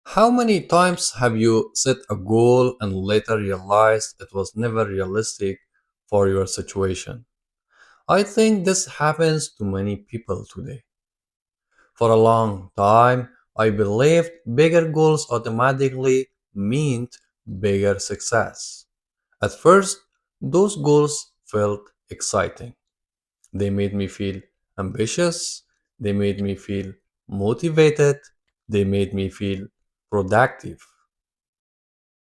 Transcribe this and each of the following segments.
How many times have you set a goal and later realized it was never realistic for your situation? I think this happens to many people today. For a long time, I believed bigger goals automatically meant bigger success. At first, those goals felt exciting. They made me feel ambitious, they made me feel motivated, they made me feel productive.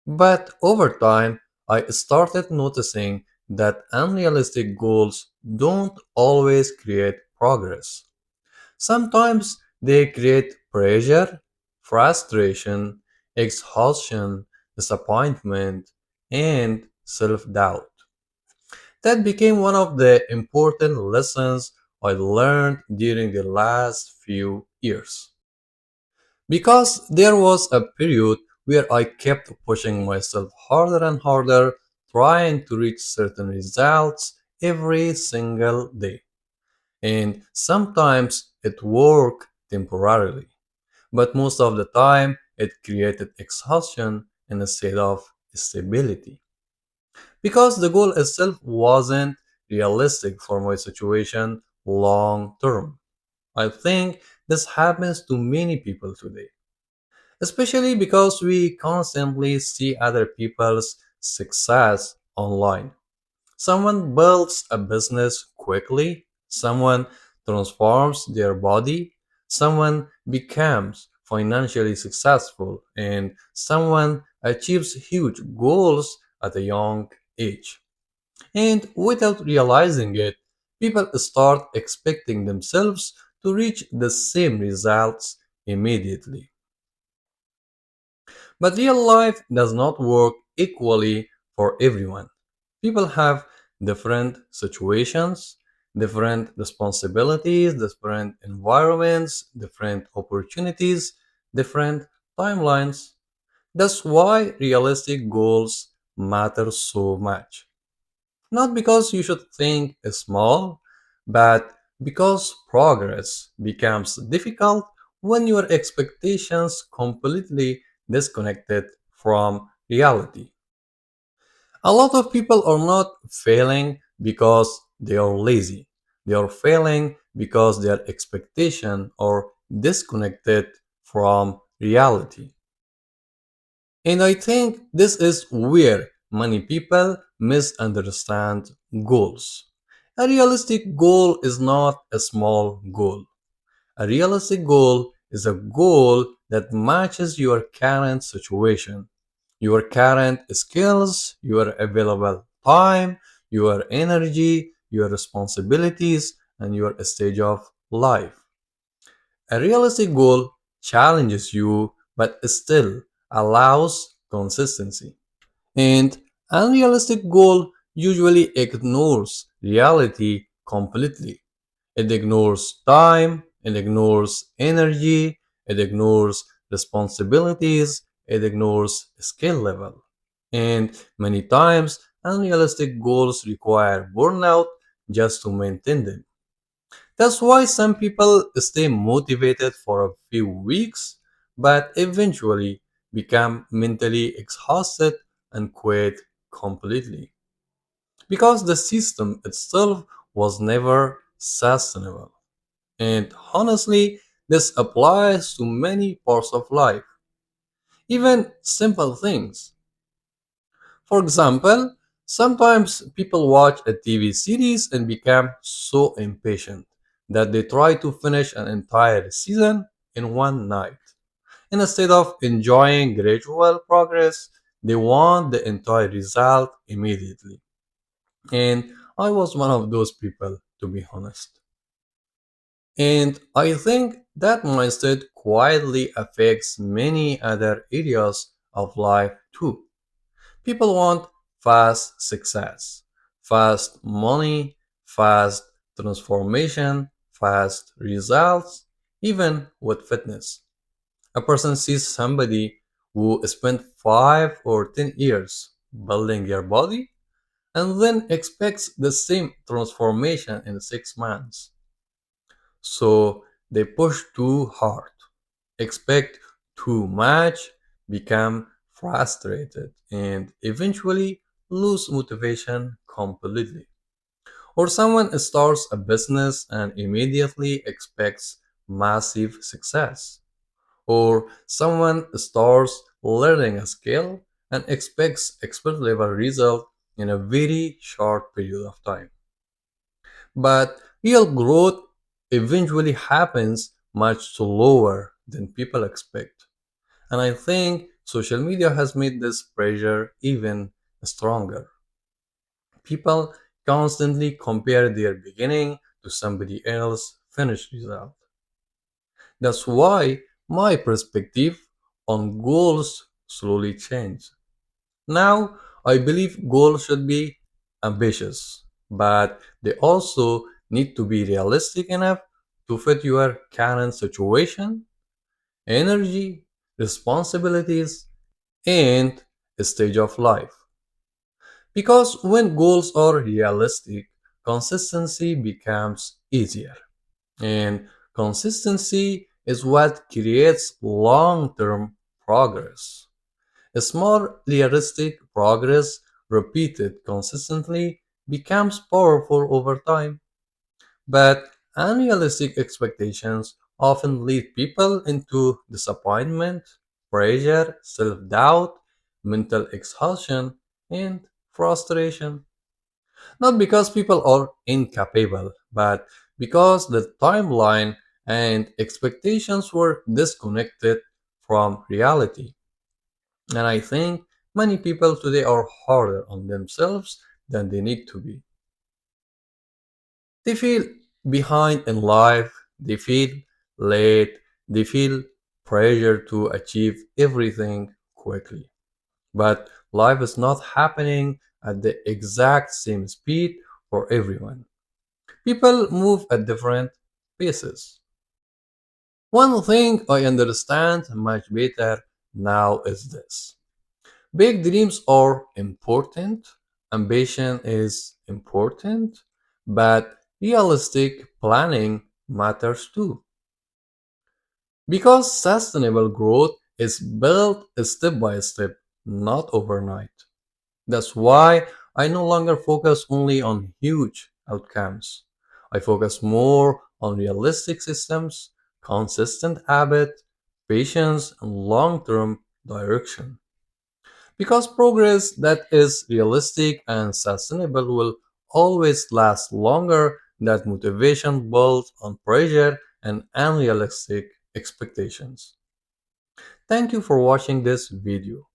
But over time, I started noticing that unrealistic goals don't always create progress. Sometimes they create pressure, frustration, exhaustion, disappointment, and self doubt. That became one of the important lessons I learned during the last few years. Because there was a period where I kept pushing myself harder and harder, trying to reach certain results every single day. And sometimes it worked temporarily, but most of the time it created exhaustion instead of stability. Because the goal itself wasn't realistic for my situation long term. I think this happens to many people today, especially because we constantly see other people's success online. Someone builds a business quickly, someone transforms their body, someone becomes financially successful, and someone achieves huge goals at a young age. And without realizing it, people start expecting themselves to reach the same results immediately. But real life does not work equally for everyone. People have different situations, different responsibilities, different environments, different opportunities, different timelines. That's why realistic goals matter so much. Not because you should think small, but because progress becomes difficult when your expectations completely disconnected from reality. A lot of people are not failing because they are lazy. They are failing because their expectations are disconnected from reality. And I think this is where many people misunderstand goals. A realistic goal is not a small goal. A realistic goal is a goal that matches your current situation, your current skills, your available time, your energy, your responsibilities, and your stage of life. A realistic goal challenges you but still allows consistency. And unrealistic goal usually ignores reality completely. It ignores time, it ignores energy, it ignores responsibilities, it ignores skill level. And many times, unrealistic goals require burnout just to maintain them. That's why some people stay motivated for a few weeks, but eventually become mentally exhausted and quit completely. Because the system itself was never sustainable. And honestly, this applies to many parts of life, even simple things. For example, sometimes people watch a TV series and become so impatient that they try to finish an entire season in one night. And instead of enjoying gradual progress, they want the entire result immediately. And I was one of those people, to be honest. And I think that mindset quietly affects many other areas of life too. People want fast success, fast money, fast transformation, fast results, even with fitness. A person sees somebody who spent 5 or 10 years building their body and then expects the same transformation in 6 months. So they push too hard, expect Too much, become frustrated, and eventually lose motivation completely. Or someone starts a business and immediately expects massive success. Or someone starts learning a skill and expects expert level result in a very short period of time. But real growth eventually happens much slower than people expect. And I think social media has made this pressure even stronger. People constantly compare their beginning to somebody else's finished result. That's why my perspective on goals slowly changed. Now, I believe goals should be ambitious, but they also need to be realistic enough to fit your current situation, energy, responsibilities, and stage of life. Because when goals are realistic, consistency becomes easier. And consistency is what creates long term progress. A small realistic progress repeated consistently becomes powerful over time, but unrealistic expectations often lead people into disappointment, pressure, self doubt, mental exhaustion, and frustration. Not because people are incapable, but because the timeline and expectations were disconnected from reality. And I think many people today are harder on themselves than they need to be. They feel behind in life, they feel late, they feel pressure to achieve everything quickly. But life is not happening at the exact same speed for everyone. People move at different paces. One thing I understand much better now is this. Big dreams are important, ambition is important, but realistic planning matters too. Because sustainable growth is built step by step, not overnight. That's why I no longer focus only on huge outcomes. I focus more on realistic systems, consistent habit, patience, and long term direction. Because progress that is realistic and sustainable will always last longer than motivation built on pressure and unrealistic expectations. Thank you for watching this video.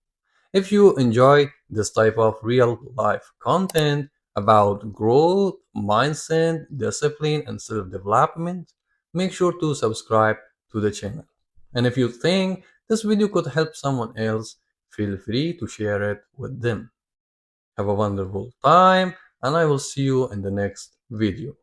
If you enjoy this type of real life content about growth, mindset, discipline, and self development, make sure to subscribe to the channel. And if you think this video could help someone else, feel free to share it with them. Have a wonderful time, and I will see you in the next video.